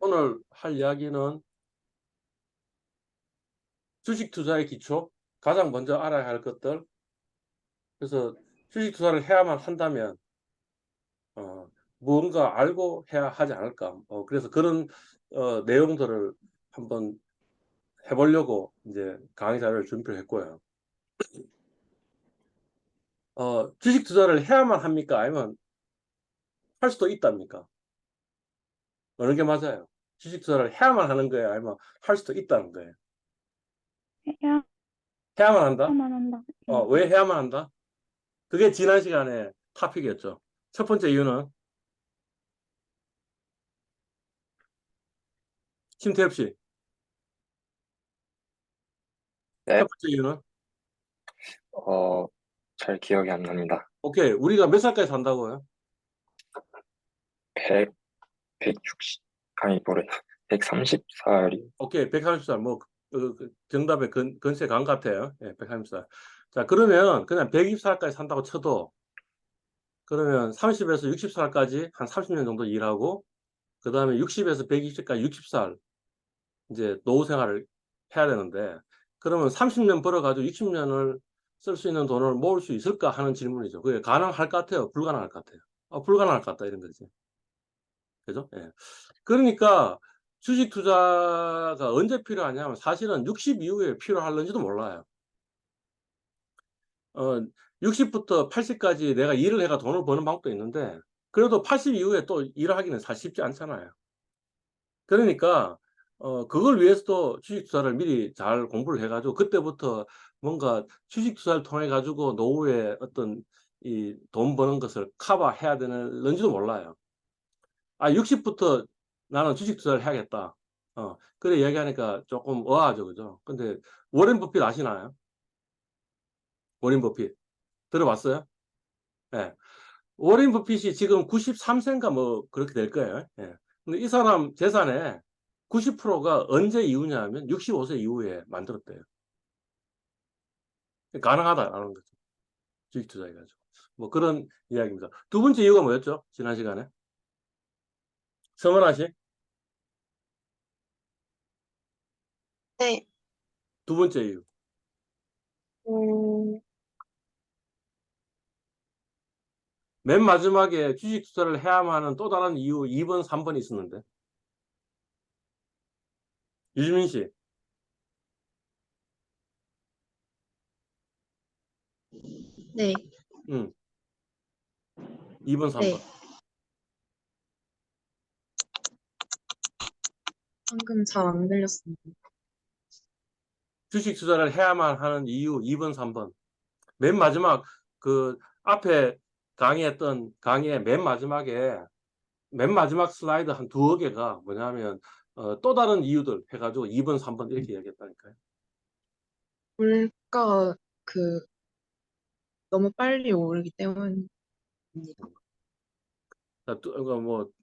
오늘 할 이야기는 주식 투자의 기초, 가장 먼저 알아야 할 것들. 그래서 주식 투자를 해야만 한다면 무언가 알고 해야 하지 않을까. 그래서 그런 내용들을 한번 해보려고 이제 강의 자료를 준비를 했고요. 주식 투자를 해야만 합니까? 아니면 할 수도 있답니까? 어느 게 맞아요? 주식 투자를 해야만 하는 거예요? 아니면 할 수도 있다는 거예요? 해야만 한다? 해야만 한다. 왜 해야만 한다? 그게 지난 시간에 토픽이었죠. 첫 번째 이유는 심태엽 씨, 네, 첫 번째 이유는 잘 기억이 안 납니다. 오케이, 우리가 몇 살까지 산다고요? 100, 160, 아니, 뭐래, 130살이, 오케이, 130살. 정답에 근세 간 것 같아요. 예, 130살. 자, 그러면 그냥 120살까지 산다고 쳐도 그러면 30에서 60살까지 한 30년 정도 일하고 그 다음에 60에서 120살까지 60살 이제 노후 생활을 해야 되는데 그러면 30년 벌어가지고 60년을 쓸 수 있는 돈을 모을 수 있을까 하는 질문이죠. 그게 가능할 것 같아요? 불가능할 것 같아요? 불가능할 것 같다 이런 거지. 그죠? 예. 그러니까 주식 투자가 언제 필요하냐면 사실은 60 이후에 필요할는지도 몰라요. 60부터 80까지 내가 일을 해가 돈을 버는 방법도 있는데 그래도 80 이후에 또 일을 하기는 사실 쉽지 않잖아요. 그러니까 그걸 위해서도 주식 투자를 미리 잘 공부를 해가지고 그때부터 뭔가 주식 투자를 통해 가지고 노후에 어떤 이 돈 버는 것을 커버해야 되는지도 몰라요. 60부터 나는 주식 투자를 해야겠다. 그래 이야기하니까 조금 의아하죠, 그죠? 근데 워렌 버핏 아시나요? 워렌 버핏 들어봤어요? 예. 워렌 버핏이 지금 93세인가 뭐 그렇게 될 거예요. 예. 근데 이 사람 재산의 90%가 언제 이후냐면 65세 이후에 만들었대요. 가능하다라는 거죠. 주식 투자해가지고. 뭐 그런 이야기입니다. 두 번째 이유가 뭐였죠? 지난 시간에. 서문아 씨, 네. 두 번째 이유. 음, 맨 마지막에 주식 투자를 해야만 하는 또 다른 이유 2번, 3번 있었는데. 유지민 씨, 네. 2번, 3번. 네. 방금 잘 안 들렸습니다. 주식 투자를 해야만 하는 이유 2번, 3번. 맨 마지막 그 앞에 강의했던 강의의 맨 마지막 슬라이드 한 두어 개가 뭐냐면 또 다른 이유들 해가지고 2번, 3번 이렇게 얘기했다니까요. 물가가 너무 빨리 오르기 때문입니다.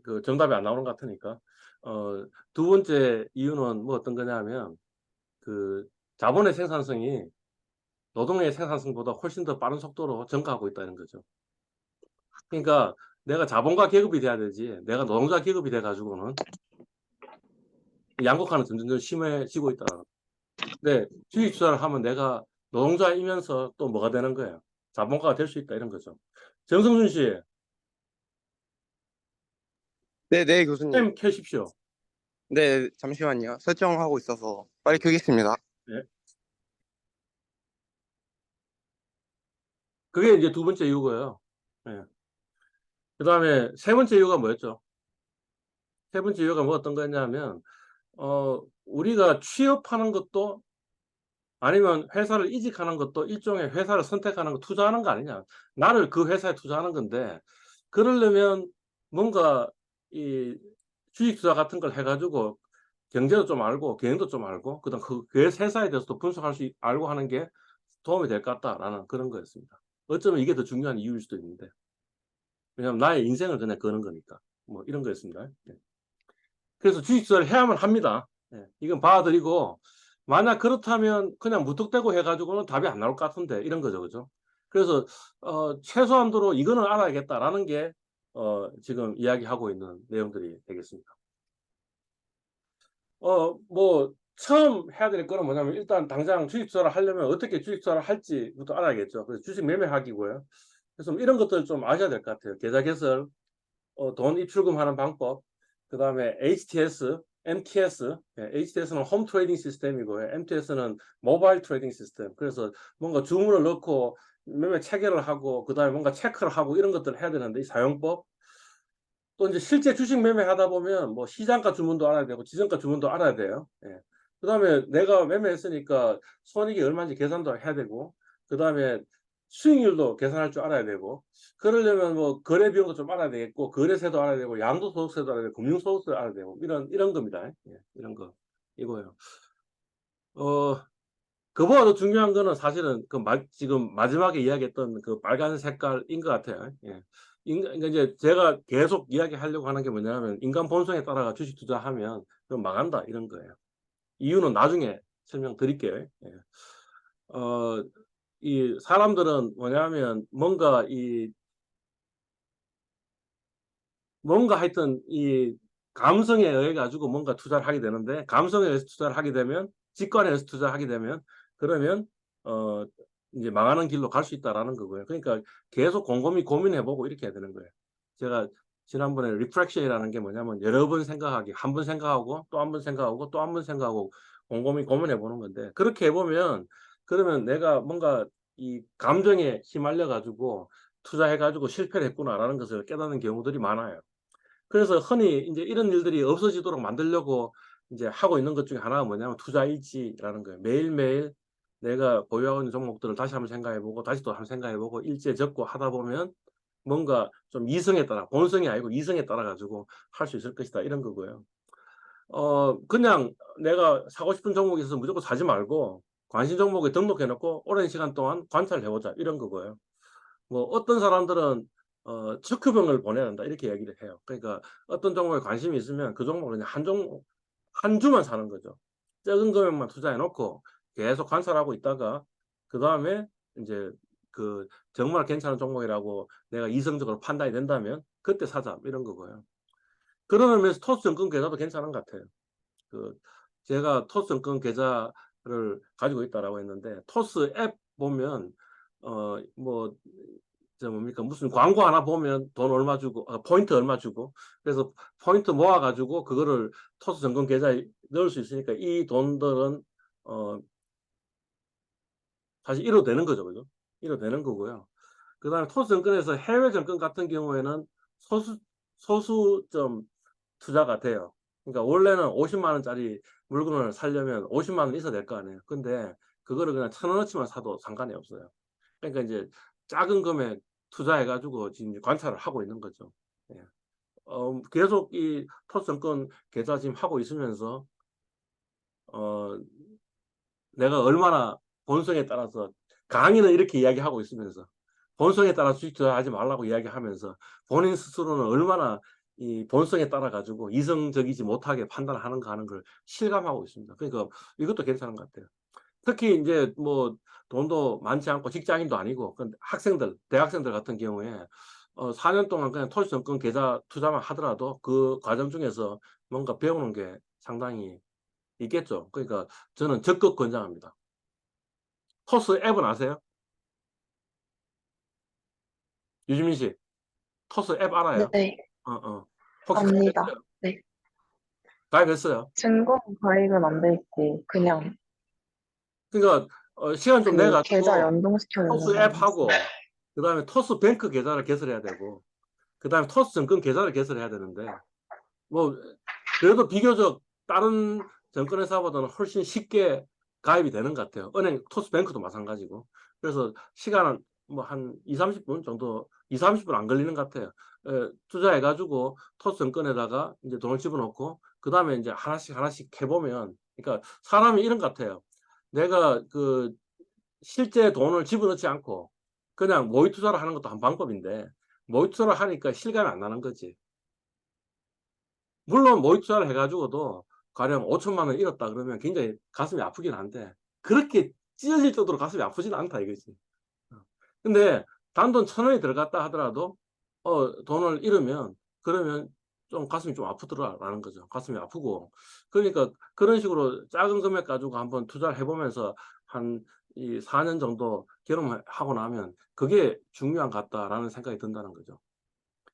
그 정답이 안 나오는 것 같으니까. 두 번째 이유는 뭐 어떤 거냐면 그 자본의 생산성이 노동의 생산성보다 훨씬 더 빠른 속도로 증가하고 있다는 거죠. 그러니까 내가 자본가 계급이 돼야 되지 내가 노동자 계급이 돼 가지고는 양극화는 점점 심해지고 있다. 근데 주식 투자를 하면 내가 노동자이면서 또 뭐가 되는 거예요? 자본가가 될 수 있다 이런 거죠. 정성준 씨, 네, 교수님. 템 켜십시오. 네, 잠시만요. 설정하고 있어서 빨리 켜겠습니다. 네. 그게 이제 두 번째 이유고요. 네. 그 다음에 세 번째 이유가 뭐였죠? 세 번째 이유가 뭐 어떤 거였냐면 우리가 취업하는 것도 아니면 회사를 이직하는 것도 일종의 회사를 선택하는 거 투자하는 거 아니냐. 나를 그 회사에 투자하는 건데 그러려면 뭔가 이 주식 투자 같은 걸 해가지고 경제도 좀 알고 경영도 좀 알고 그다음 그 회사에 대해서도 분석할 수 알고 하는 게 도움이 될 것 같다라는 그런 거였습니다. 어쩌면 이게 더 중요한 이유일 수도 있는데 왜냐하면 나의 인생을 그냥 거는 거니까 뭐 이런 거였습니다. 네. 그래서 주식 투자를 해야만 합니다. 네. 이건 봐드리고 만약 그렇다면 그냥 무턱대고 해가지고는 답이 안 나올 것 같은데 이런 거죠, 그죠? 그래서 최소한도로 이거는 알아야겠다라는 게 지금 이야기하고 있는 내용들이 되겠습니다. 뭐 처음 해야 될 거는 뭐냐면 일단 당장 주식 투자를 하려면 어떻게 주식 투자를 할지부터 알아야겠죠. 그래서 주식 매매하기고요. 그래서 뭐 이런 것들 좀 아셔야 될 것 같아요. 계좌 개설, 돈 입출금하는 방법, 그 다음에 HTS, MTS, HTS는 홈 트레이딩 시스템이고 MTS는 모바일 트레이딩 시스템. 그래서 뭔가 주문을 넣고 매매 체결을 하고 그 다음에 뭔가 체크를 하고 이런 것들을 해야 되는데 이 사용법, 또 이제 실제 주식 매매하다 보면 뭐 시장가 주문도 알아야 되고 지정가 주문도 알아야 돼요. 예. 그다음에 내가 매매했으니까 손익이 얼마인지 계산도 해야 되고 그다음에 수익률도 계산할 줄 알아야 되고 그러려면 뭐 거래 비용도 좀 알아야 되겠고 거래세도 알아야 되고 양도소득세도 알아야 되고 금융소득세도 알아야 되고 이런 겁니다. 예, 이런 거 이거요. 어 그보다 더 중요한 거는 사실은 지금 마지막에 이야기했던 그 빨간 색깔인 것 같아요. 예. 그러니까 이제 제가 계속 이야기하려고 하는 게 뭐냐면 인간 본성에 따라가 주식 투자하면 그럼 망한다 이런 거예요. 이유는 나중에 설명드릴게요. 예. 이 사람들은 뭐냐면 뭔가 하여튼 이 감성에 의해 가지고 뭔가 투자를 하게 되는데 감성에 의해서 투자를 하게 되면 직관에 의해서 투자하게 되면 그러면 어 이제 망하는 길로 갈 수 있다라는 거고요. 그러니까 계속 곰곰이 고민해 보고 이렇게 해야 되는 거예요. 제가 지난번에 리프렉션이라는 게 뭐냐면 여러 번 생각하기, 한 번 생각하고 또 한 번 생각하고 또 한 번 생각하고 곰곰이 고민해 보는 건데 그렇게 해 보면 그러면 내가 뭔가 이 감정에 휘말려 가지고 투자해 가지고 실패를 했구나라는 것을 깨닫는 경우들이 많아요. 그래서 흔히 이제 이런 일들이 없어지도록 만들려고 이제 하고 있는 것 중에 하나가 뭐냐면 투자 일지라는 거예요. 매일매일 내가 보유하고 있는 종목들을 다시 한번 생각해 보고 다시 또 한번 생각해 보고 일지에 적고 하다 보면 뭔가 좀 이성에 따라 본성이 아니고 이성에 따라 가지고 할 수 있을 것이다 이런 거고요. 그냥 내가 사고 싶은 종목이 있어서 무조건 사지 말고 관심 종목에 등록해 놓고 오랜 시간 동안 관찰해 보자 이런 거고요. 뭐 어떤 사람들은 척후병을 보내야 한다 이렇게 얘기를 해요. 그러니까 어떤 종목에 관심이 있으면 그 종목을 그냥 한 종목 한 주만 사는 거죠. 적은 금액만 투자해 놓고 계속 관찰하고 있다가 그 다음에 이제 그 정말 괜찮은 종목이라고 내가 이성적으로 판단이 된다면 그때 사자 이런 거고요. 그런 의미에서 토스증권 계좌도 괜찮은 것 같아요. 그 제가 토스증권 계좌를 가지고 있다라고 했는데 토스 앱 보면 뭐 저 뭡니까 무슨 광고 하나 보면 돈 얼마 주고 포인트 얼마 주고 그래서 포인트 모아 가지고 그거를 토스증권 계좌에 넣을 수 있으니까 이 돈들은 어 사실 1호 되는 거죠. 그죠? 1호 되는 거고요. 그다음에 토스증권에서 해외 증권 같은 경우에는 소수점 투자가 돼요. 그러니까 원래는 50만 원짜리 물건을 사려면 50만 원 있어야 될 거 아니에요. 근데 그거를 그냥 1,000원어치만 사도 상관이 없어요. 그러니까 이제 작은 금액 투자해 가지고 지금 관찰을 하고 있는 거죠. 예. 계속 이 토스증권 계좌 지금 하고 있으면서 어 내가 얼마나 본성에 따라서 강의는 이렇게 이야기하고 있으면서 본성에 따라 주식 투자하지 말라고 이야기하면서 본인 스스로는 얼마나 이 본성에 따라 가지고 이성적이지 못하게 판단하는가 하는 걸 실감하고 있습니다. 그러니까 이것도 괜찮은 것 같아요. 특히 이제 뭐 돈도 많지 않고 직장인도 아니고 학생들, 대학생들 같은 경우에 4년 동안 그냥 토지증권 계좌 투자만 하더라도 그 과정 중에서 뭔가 배우는 게 상당히 있겠죠. 그러니까 저는 적극 권장합니다. 토스 앱은 아세요? 유지민 씨, 토스 앱 알아요? 네, 혹시 압니다. 가입했어요? 네. 가입했어요? 증권 가입은 안 돼 있고, 그냥 그러니까 시간 좀 내 그 계좌 가지고 연동시켜 토스 놓는 앱 거였어요. 하고 그다음에 토스 뱅크 계좌를 개설해야 되고 그다음에 토스 증권 계좌를 개설해야 되는데 뭐 그래도 비교적 다른 증권회사보다는 훨씬 쉽게 가입이 되는 것 같아요. 은행 토스뱅크도 마찬가지고. 그래서 시간은 뭐 한 2, 30분 정도, 2, 30분 안 걸리는 것 같아요. 투자해가지고 토스증권에다가 이제 돈을 집어넣고 그 다음에 이제 하나씩 하나씩 해보면, 그러니까 사람이 이런 것 같아요. 내가 그 실제 돈을 집어넣지 않고 그냥 모의 투자를 하는 것도 한 방법인데 모의 투자를 하니까 실감이 안 나는 거지. 물론 모의 투자를 해가지고도 가령 5천만 원 잃었다 그러면 굉장히 가슴이 아프긴 한데 그렇게 찢어질 정도로 가슴이 아프지는 않다 이거지. 근데 단돈 1,000원이 들어갔다 하더라도 돈을 잃으면 그러면 좀 가슴이 좀 아프더라라는 거죠. 가슴이 아프고. 그러니까 그런 식으로 작은 금액 가지고 한번 투자를 해보면서 한 이 4년 정도 경험하고 나면 그게 중요한 것 같다라는 생각이 든다는 거죠.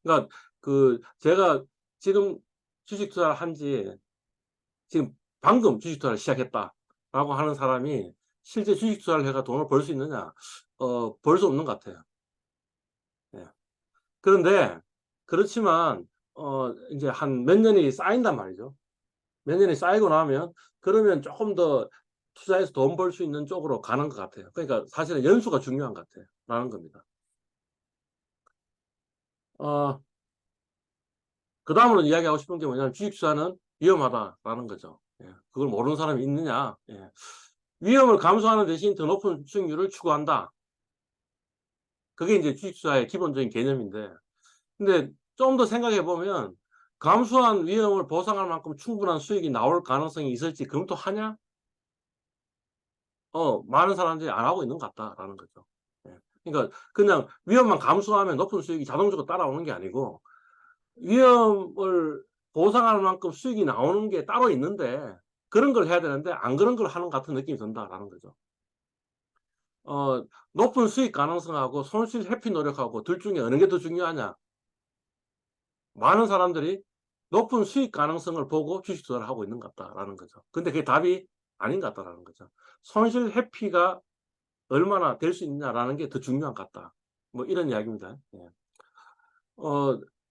그러니까 제가 지금 주식 투자를 한지 지금 방금 주식 투자를 시작했다라고 하는 사람이 실제 주식 투자를 해가 돈을 벌 수 있느냐? 벌 수 없는 것 같아요. 예. 그런데 그렇지만 이제 한 몇 년이 쌓인단 말이죠. 몇 년이 쌓이고 나면 그러면 조금 더 투자해서 돈 벌 수 있는 쪽으로 가는 것 같아요. 그러니까 사실은 연수가 중요한 것 같아요. 라는 겁니다. 그다음으로 이야기하고 싶은 게 뭐냐면 주식 투자는 위험하다라는 거죠. 예. 그걸 모르는 사람이 있느냐? 예. 위험을 감수하는 대신 더 높은 수익률을 추구한다. 그게 이제 주식 투자의 기본적인 개념인데, 근데 좀 더 생각해 보면 감수한 위험을 보상할 만큼 충분한 수익이 나올 가능성이 있을지 검토하냐? 많은 사람들이 안 하고 있는 것 같다라는 거죠. 예. 그러니까 그냥 위험만 감수하면 높은 수익이 자동적으로 따라오는 게 아니고 위험을 보상할 만큼 수익이 나오는 게 따로 있는데 그런 걸 해야 되는데 안 그런 걸 하는 것 같은 느낌이 든다라는 거죠. 높은 수익 가능성하고 손실 회피 노력하고 둘 중에 어느 게 더 중요하냐? 많은 사람들이 높은 수익 가능성을 보고 주식 투자를 하고 있는 것 같다라는 거죠. 근데 그게 답이 아닌 것 같다라는 거죠. 손실 회피가 얼마나 될 수 있냐라는 게 더 중요한 것 같다. 뭐 이런 이야기입니다. 예.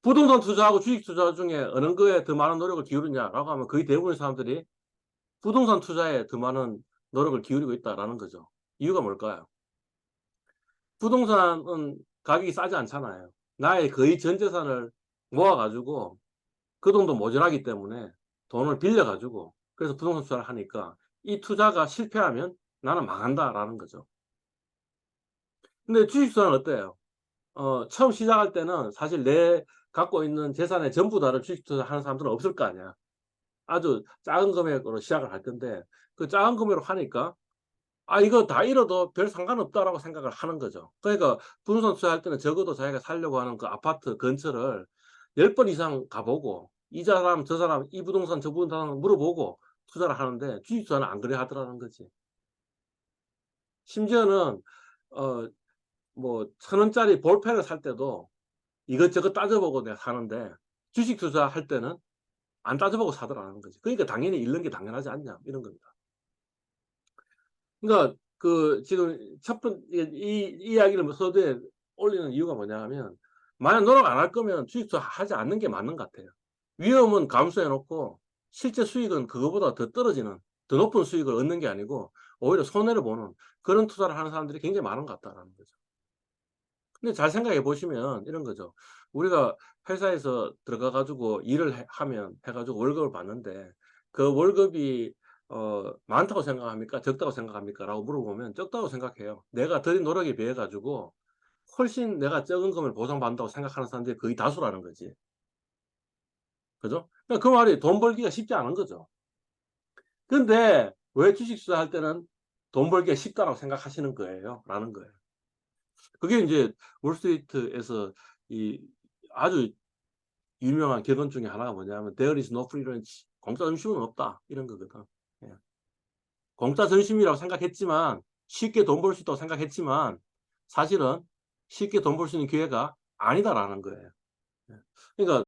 부동산 투자하고 주식 투자 중에 어느 거에 더 많은 노력을 기울이냐라고 하면 거의 대부분의 사람들이 부동산 투자에 더 많은 노력을 기울이고 있다라는 거죠. 이유가 뭘까요? 부동산은 가격이 싸지 않잖아요. 나의 거의 전 재산을 모아가지고 그 돈도 모자라기 때문에 돈을 빌려가지고 그래서 부동산 투자를 하니까 이 투자가 실패하면 나는 망한다라는 거죠. 근데 주식 투자는 어때요? 처음 시작할 때는 사실 내 갖고 있는 재산의 전부 다를 주식 투자하는 사람들은 없을 거 아니야. 아주 작은 금액으로 시작을 할 건데 그 작은 금액으로 하니까 이거 다 잃어도 별 상관없다라고 생각을 하는 거죠. 그러니까 부동산 투자할 때는 적어도 자기가 살려고 하는 그 아파트 근처를 10번 이상 가보고 이 사람 저 사람 이 부동산 저 부동산 물어보고 투자를 하는데 주식 투자는 안 그래 하더라는 거지. 심지어는 뭐 1,000원짜리 볼펜을 살 때도 이것저것 따져보고 내가 사는데 주식 투자할 때는 안 따져보고 사더라는 거지. 그러니까 당연히 잃는 게 당연하지 않냐 이런 겁니다. 그러니까 지금 이 이야기를 서두에 올리는 이유가 뭐냐 하면 만약 노력 안 할 거면 주식 투자 하지 않는 게 맞는 것 같아요. 위험은 감수해 놓고 실제 수익은 그거보다 더 떨어지는 더 높은 수익을 얻는 게 아니고 오히려 손해를 보는 그런 투자를 하는 사람들이 굉장히 많은 것 같다라는 거죠. 근데 잘 생각해 보시면 이런 거죠. 우리가 회사에서 들어가 가지고 일을 하면 해가지고 월급을 받는데 그 월급이 많다고 생각합니까? 적다고 생각합니까? 라고 물어보면 적다고 생각해요. 내가 들인 노력에 비해 가지고 훨씬 내가 적은 금을 보상받는다고 생각하는 사람들이 거의 다수라는 거지. 그죠? 그러니까 그 말이 돈 벌기가 쉽지 않은 거죠. 근데 왜 주식 투자할 때는 돈 벌기가 쉽다고 생각하시는 거예요? 라는 거예요. 그게 이제 월스트리트에서 이 아주 유명한 결론 중에 하나가 뭐냐면 There is no free lunch. 공짜 점심은 없다. 이런 거거든. 예. 공짜 점심이라고 생각했지만 쉽게 돈 벌 수 있다고 생각했지만 사실은 쉽게 돈 벌 수 있는 기회가 아니다라는 거예요. 예. 그러니까